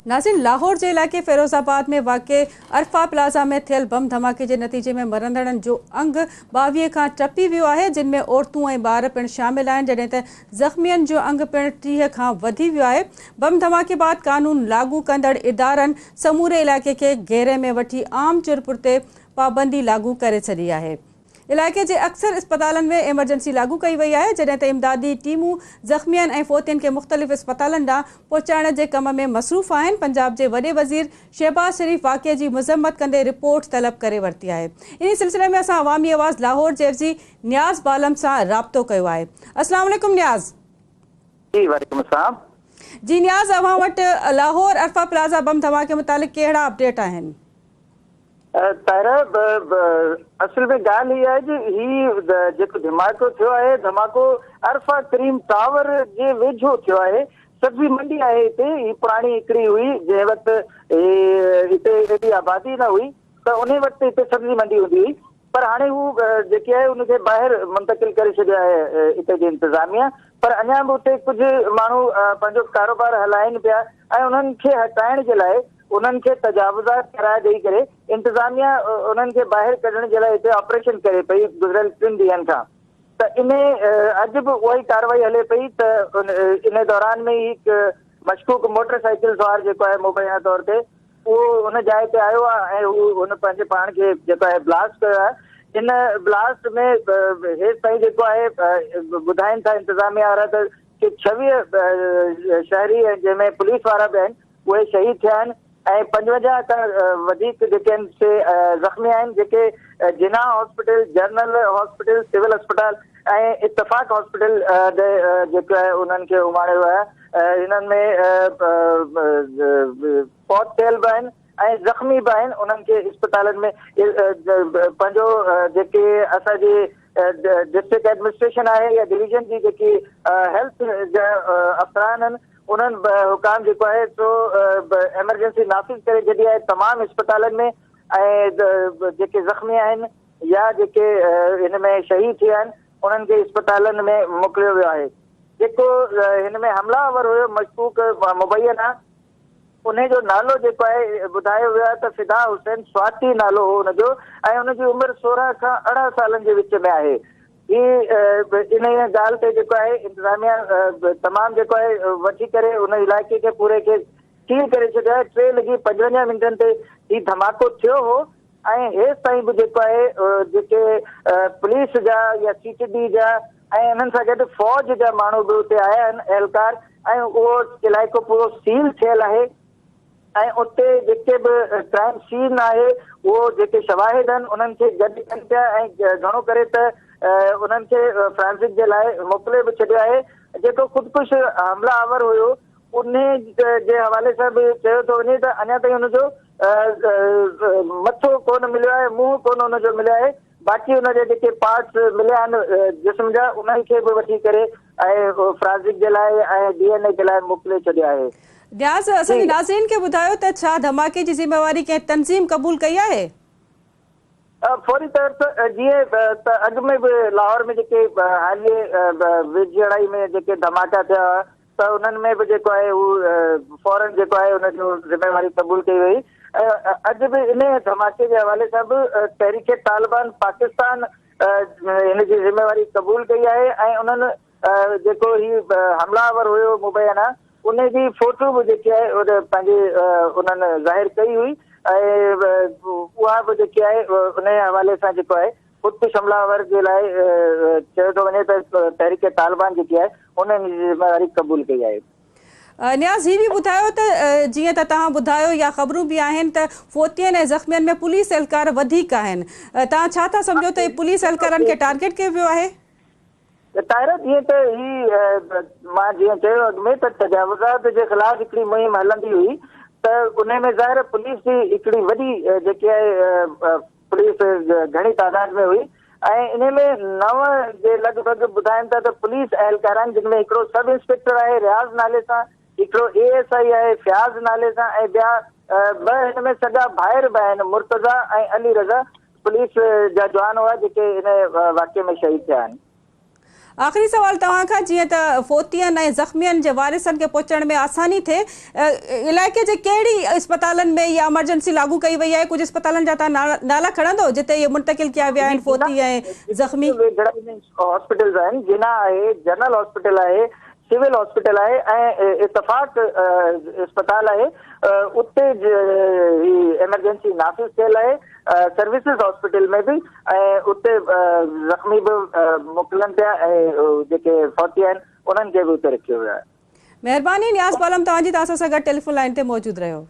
नाज़रीन, लाहौर के इलाके फ़िरोज़ाबाद में वाक़े अरफा प्लाज़ा में थियल बम धमाके के नतीजे में मरंदड़नि जो अंग 22 खां टपी वियो आहे, जिन में औरतूं ऐं ॿार पिणु शामिल आहिनि, जॾहिं त ज़ख़्मियुनि जो अंग पिणु 30 खां वधी वियो आहे। बम धमाके बाद कानून लागू कंदड़ इदारनि समूरे इलाइक़े खे घेरे में वठी आम चुरपुर ते पाबंदी लागू करे छॾी आहे। इलाइक़े के अक्सर अस्पतालन में एमरजेंसी लागू कई वई है, जॾहिं त इमदादी टीमूं ज़ख़्मियुनि ऐं फ़ोतियुनि खे मुख़्तलिफ़ अस्पतालन ॾांहुं पहुचाइण जे कम में मसरूफ़ आहिनि। पंजाब के वॾे वज़ीर शहबाज शरीफ़ वाक़े की मज़म्मत कंदे रिपोर्ट तलब करे वरिती आहे। इन सिलसिले में असां अवामी आवाज़ लाहौर जे एफजी नियाज़ बालम सां राब्तो कयो आहे। अस्सलाम वालेकुम नियाज़। जी वालेकुम अस्सलाम। जी नियाज़, अवां वटि लाहौर अरफा प्लाज़ा बम धमाके मुतालिक़ कहिड़ा अपडेट आहिनि? तारा असल में गाल ये है कि ही जो धमाको थियो है, धमाको अरफा करीम टावर जे वेझो थियो है। सब्जी मंडी है इते, ही पुरानी हिकड़ी हुई जै वक्त इते एडी आबादी न हुई, तो उन वक्त इते सब्जी मंडी हुंदी हुई, पर हाणे हू जेके है उनके बाहर मुंतकिल करे छॾिया है इते जी इंतजामिया। पर अञा भी उते कुछ माण्हू पंहिंजो कारोबार हलाइनि पिया ऐं उन्हनि खे हटाइण जे लाइ उन्हनि खे तजावुज़ात करार ॾेई करे इंतजामिया उन्हनि खे ॿाहिरि कढण जे लाइ हिते ऑपरेशन करे पई गुज़िरियल 3 ॾींहंनि खां। त इन अॼु बि उहा ई कार्रवाई हले पई। त इन दौरान में ही हिकु मशकूक मोटरसाइकिल सवार जेको आहे मुबैना तौर ते उहो उन जाइ ते आयो आहे ऐं उन पंहिंजे पाण खे जेको आहे ब्लास्ट कयो आहे। इन ब्लास्ट में हेसि ताईं जेको आहे ॿुधाइनि था इंतजामिया वारा त कि 26 शहरी ऐं जंहिंमें पुलिस वारा बि आहिनि उहे शहीद थिया आहिनि ऐं 55 खां वधीक जेके आहिनि से ज़ख़्मी आहिनि, जेके जिना हॉस्पिटल, जनरल हॉस्पिटल, सिविल अस्पताल ऐं इत्तफ़ाक़ हॉस्पिटल जेको आहे उन्हनि खे उमारियो आहे। हिननि में फौत थियल बि आहिनि ऐं ज़ख़्मी बि आहिनि। उन्हनि खे अस्पतालनि में पंहिंजो जेके असांजी डिस्ट्रिक्ट एडमिनिस्ट्रेशन आहे या डिवीजन जी जेकी हेल्थ जा अफ़सरान आहिनि उन्हनि हुकाम जेको आहे सो एमरजेंसी नाफ़िज़ करे छॾी आहे तमाम अस्पतालनि में ऐं जेके ज़ख़्मी आहिनि या जेके हिन में शहीद थिया आहिनि उन्हनि खे अस्पतालनि में मोकिलियो वियो आहे। जेको हिन में हमलावर हुयो मशकूक मुबैना, उन जो नालो जेको आहे ॿुधायो वियो आहे त फिदा हुसैन स्वाती नालो हो हुनजो ऐं हुनजी उमिरि 16 खां 18 सालनि जे विच में आहे। इन ॻाल्हि ते जेको आहे इंतजामिया तमामु जेको आहे वठी करे उन इलाइक़े खे पूरे खे सील करे छॾियो आहे। 3:55 मिंटनि ते ही धमाको थियो हो ऐं हेसि ताईं बि जेको आहे जेके पुलिस जा या CTD जा ऐं उन्हनि सां गॾु फ़ौज जा माण्हू बि उते आया आहिनि एहलकार, ऐं उहो इलाइक़ो पूरो सील थियल आहे ऐं उते जेके बि क्राइम सीन आहे उहो जेके शवाहिद आहिनि उन्हनि खे गॾु कनि पिया ऐं घणो करे त उन्हनि खे फ्रांसिक जे लाइ मोकिले बि छॾियो आहे। जेको ख़ुदकुश हमलावर हुयो उन जे हवाले सां बि चयो थो वञे त अञा ताईं हुनजो मथो कोन मिलियो आहे, मुंहुं कोन हुनजो मिलियो आहे। बाक़ी हुनजा जेके पार्ट्स मिलिया आहिनि जिस्म जा उन्हनि खे बि वठी करे ऐं फ्रांसिक जे लाइ ऐं DNA जे लाइ मोकिले छॾियो आहे। नियाज़, असांजे नाज़रीन खे ॿुधायो त छा धमाके जी ज़िम्मेवारी कंहिं तंज़ीम क़बूल कई आहे? फौरी तौर ते जीअं त अॻु में बि लाहौर में जेके हालिये वेझड़ाई में जेके धमाका थिया त उन्हनि में बि जेको आहे हू फौरन जेको आहे हुनजो ज़िम्मेवारी क़बूल कई वई। अॼु बि इन धमाके जे हवाले सां बि तहरीक तालिबान पाकिस्तान हिन जी ज़िम्मेवारी क़बूल कई आहे ऐं उन्हनि जेको ही हमलावर हुयो मुबैना उन जी फोटो बि जेकी आहे पंहिंजे उन्हनि ज़ाहिर कई हुई ऐं उहा बि जेकी आहे उन हवाले सां जेको आहे ख़ुदकुश हमलावर जे लाइ चयो थो वञे त तहरीक तालिबान जेकी आहे उन्हनि जी ज़िम्मेवारी क़बूल कई आहे। नियाज़, ही भी ॿुधायो त जीअं त तव्हां ॿुधायो या ख़बरूं बि आहिनि त फ़ौतियुनि ऐं ज़ख़्मियुनि में पुलिस एहलकार वधीक आहिनि, तव्हां छा था सम्झो त पुलिस एहलकारनि खे टारगेट कयो वियो आहे? ताहिरा, जीअं त ही मां जीअं चयो अॻु में त तजावुज़ात जे ख़िलाफ़ हिकिड़ी मुहिम हलंदी हुई त उन में ज़ाहिर पुलिस जी हिकिड़ी वॾी जेकी आहे पुलिस घणी तादाद में हुई ऐं इन में 9 जे लॻभॻि ॿुधाइनि था त पुलिस एहलकार आहिनि, जिन में हिकिड़ो सब इंस्पेक्टर आहे रियाज़ नाले सां, हिकिड़ो ASI आहे फयाज़ नाले सां ऐं ॿिया 2 हिन में सॼा भाइर बि आहिनि, मुर्तज़ा ऐं अली रज़ा पुलिस जा जवान हुआ जेके इन वाक़े में शहीद थिया आहिनि। आख़िरी सवाल तव्हां खां, जीअं त फोतियन ऐं ज़ख़्मियन जे वारिसनि खे पहुचण में आसानी थिए, इलाइक़े जे कहिड़ी अस्पतालनि में इहा एमरजेंसी लागू कई वई आहे? कुझु अस्पतालनि जा तव्हां नाला खणंदो जिते इहे मुंतकिल कया विया आहिनि फोती ऐं ज़ख़्मी? हॉस्पिटल्स आहिनि, जिना आहे, जनरल हॉस्पिटल आहे, सिविल हॉस्पिटल आहे ऐं इतफ़ाक़ अस्पताल आहे, उते एमरजेंसी नाफ़िज़ थियल आहे। सर्विसिस हॉस्पिटल में भी उते ज़ख़्मी भी मोकिलनि पिया ऐं जेके फौती आहिनि उन्हनि खे बि उते रखियो वियो आहे। महिरबानी नियाज़ बालम, तव्हांजी असां सां गॾु टेलीफोन लाइन ते मौजूदु रहियो।